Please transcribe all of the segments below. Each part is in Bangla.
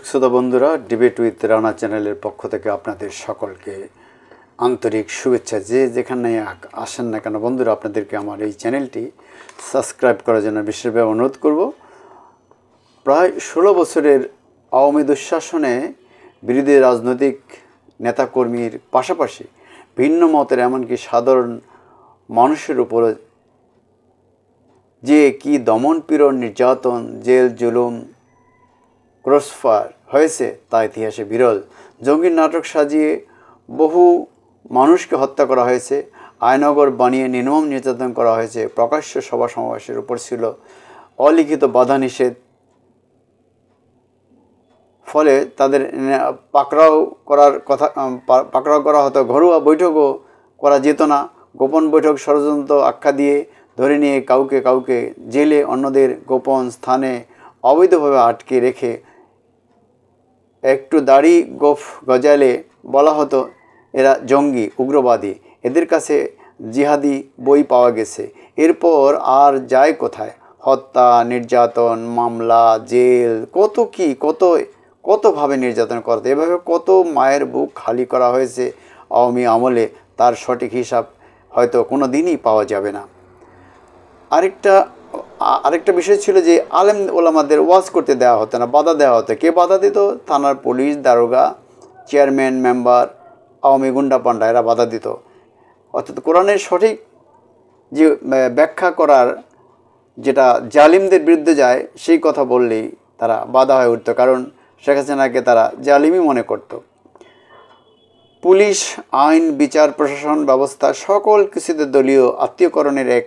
শ্রোতা বন্ধুরা, ডিবেট উইথ রানা চ্যানেলের পক্ষ থেকে আপনাদের সকলকে আন্তরিক শুভেচ্ছা। যে যেখানে আসেন না কেন বন্ধুরা, আপনাদেরকে আমার এই চ্যানেলটি সাবস্ক্রাইব করার জন্য বিশেষভাবে অনুরোধ করব। প্রায় 16 বছরের আওয়ামী দুঃশাসনে বিরোধী রাজনৈতিক নেতাকর্মীর পাশাপাশি ভিন্ন মতের এমনকি সাধারণ মানুষের উপর যে কি দমন পীড়ন, নির্যাতন, জেল জুলুম, ক্রসফায়ার হয়েছে তা ইতিহাসে বিরল। জঙ্গির নাটক সাজিয়ে বহু মানুষকে হত্যা করা হয়েছে, আয়নাগর বানিয়ে নির্মম নির্যাতন করা হয়েছে। প্রকাশ্য সভা সমাবেশের উপর ছিল অলিখিত বাধা নিষেধ, ফলে তাদের পাকড়াও করা হতো। ঘরোয়া বৈঠকও করা যেত না। গোপন বৈঠক ষড়যন্ত্র আখ্যা দিয়ে ধরে নিয়ে কাউকে জেলে, অন্যদের গোপন স্থানে অবৈধভাবে আটকে রেখে একটু দাড়ি গোঁফ গজালে বলা হতো এরা জঙ্গি, উগ্রবাদী, এদের কাছে জিহাদি বই পাওয়া গেছে। এরপর আর যায় কোথায়? হত্যা, নির্যাতন, মামলা, জেল, কতভাবে নির্যাতন করতে, এভাবে কত মায়ের বুক খালি করা হয়েছে আওয়ামী আমলে, তার সঠিক হিসাব হয়তো কোনো দিনই পাওয়া যাবে না। আরেকটা বিষয় ছিল যে আলেম ওলামাদের ওয়াজ করতে দেওয়া হতো না, বাধা দেওয়া হতো। কে বাধা দিত? থানার পুলিশ, দারোগা, চেয়ারম্যান, মেম্বার, আওয়ামী গুন্ডা পান্ডা, এরা বাধা দিত। অর্থাৎ কোরআনের সঠিক যে ব্যাখ্যা করার, যেটা জালিমদের বিরুদ্ধে যায়, সেই কথা বললেই তারা বাধা হয়ে উঠত, কারণ শেখ হাসিনাকে তারা জালিমই মনে করত। পুলিশ, আইন, বিচার, প্রশাসন ব্যবস্থা সকল কিছুতে দলীয় আত্মীয়করণের এক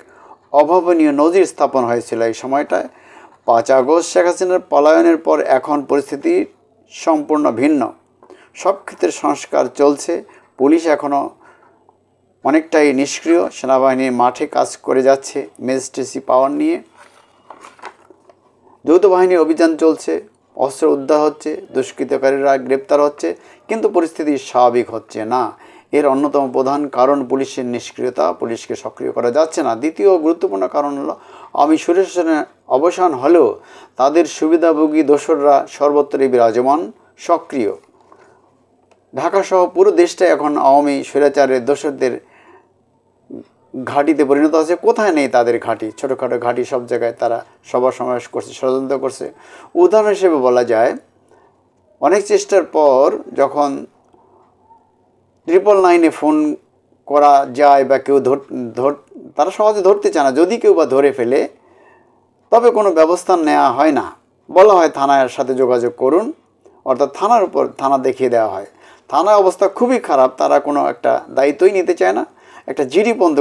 অভাবনীয় নজির স্থাপন হয়েছিল এই সময়টায়। 5 আগস্ট শেখ হাসিনার পলায়নের পর এখন পরিস্থিতি সম্পূর্ণ ভিন্ন। সব ক্ষেত্রে সংস্কার চলছে। পুলিশ এখনও অনেকটাই নিষ্ক্রিয়। সেনাবাহিনী মাঠে কাজ করে যাচ্ছে ম্যাজিস্ট্রেসি পাওয়ার নিয়ে। যৌথ বাহিনীর অভিযান চলছে, অস্ত্র উদ্ধার হচ্ছে, দুষ্কৃতকারীরা গ্রেপ্তার হচ্ছে, কিন্তু পরিস্থিতি স্বাভাবিক হচ্ছে না। এর অন্যতম প্রধান কারণ পুলিশের নিষ্ক্রিয়তা। পুলিশকে সক্রিয় করা যাচ্ছে না। দ্বিতীয় গুরুত্বপূর্ণ কারণ হলো আওয়ামী স্বৈরশাসনের অবসান হলেও তাদের সুবিধাভোগী দোসররা সর্বত্রই বিরাজমান, সক্রিয়। ঢাকাসহ পুরো দেশটাই এখন আওয়ামী স্বৈরাচারের দোসরদের ঘাঁটিতে পরিণত আছে। কোথায় নেই তাদের ঘাঁটি? ছোটোখাটো ঘাঁটি সব জায়গায় তারা সভা সমাবেশ করছে, ষড়যন্ত্র করছে। উদাহরণ হিসেবে বলা যায়, অনেক চেষ্টার পর যখন 999-এ ফোন করা যায় বা কেউ তারা সহজে ধরতে চায় না, যদি কেউ বা ধরে ফেলে তবে কোনো ব্যবস্থা নেওয়া হয় না। বলা হয় থানার সাথে যোগাযোগ করুন, অর্থাৎ থানার উপর থানা দেখিয়ে দেওয়া হয়। থানার অবস্থা খুবই খারাপ, তারা কোনো একটা দায়িত্বই নিতে চায় না, একটা জিডি বন্ধ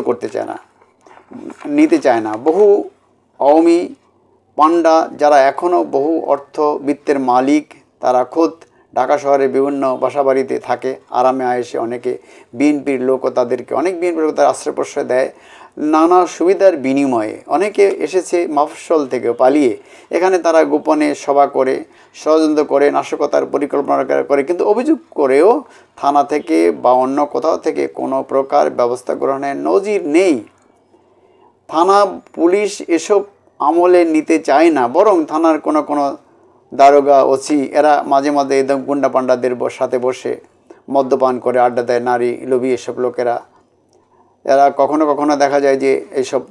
নিতে চায় না। বহু আওয়ামী পান্ডা যারা এখনও বহু অর্থবিত্তের মালিক, তারা খোদ ঢাকা শহরে বিভিন্ন বাসাবাড়িতে থাকে আরামে আয়েসে। অনেকে বিএনপির লোকও তাদেরকে, অনেক বিএনপির লোক তার আশ্রয় প্রশ্রয় দেয় নানা সুবিধার বিনিময়ে। অনেকে এসেছে মফস্বল থেকে পালিয়ে, এখানে তারা গোপনে সভা করে, ষড়যন্ত্র করে, নাশকতার পরিকল্পনা করে, কিন্তু অভিযোগ করেও থানা থেকে বা অন্য কোথাও থেকে কোনো প্রকার ব্যবস্থা গ্রহণের নজির নেই। থানা পুলিশ এসব আমলে নিতে চায় না, বরং থানার কোনো দারোগা, ওসি এরা মাঝে মাঝে একদম গুন্ডা পান্ডাদের সাথে বসে মদ্যপান করে আড্ডা দেয়। নারী লোভী এসব লোকেরা, এরা কখনো কখনো দেখা যায় যে এইসব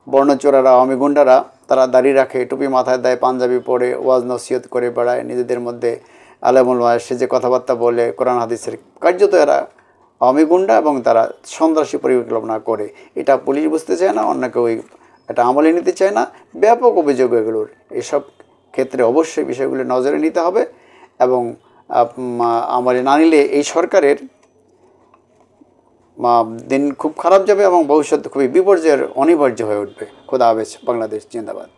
বর্ণচোরারা, আওয়ামী গুন্ডারা, তারা দাড়ি রাখে, টুপি মাথায় দেয়, পাঞ্জাবি পরে ওয়াজ নসিহত করে বেড়ায়, নিজেদের মধ্যে আলেমুল সে যে কথাবার্তা বলে কোরআন হাদিসের, কার্যত এরা আওয়ামী গুন্ডা এবং তারা সন্ত্রাসী পরিকল্পনা করে। এটা পুলিশ বুঝতে চায় না, অন্য কেউ এটা আমলে নিতে চায় না। ব্যাপক অভিযোগ এগুলোর। এসব ক্ষেত্রে অবশ্যই বিষয়গুলো নজরে নিতে হবে এবং আমলে না নিলে এই সরকারের দিন খুব খারাপ যাবে এবং ভবিষ্যৎ খুবই বিপর্যয়ের অনিবার্য হয়ে উঠবে। খোদা হাফেজ। বাংলাদেশ জিন্দাবাদ।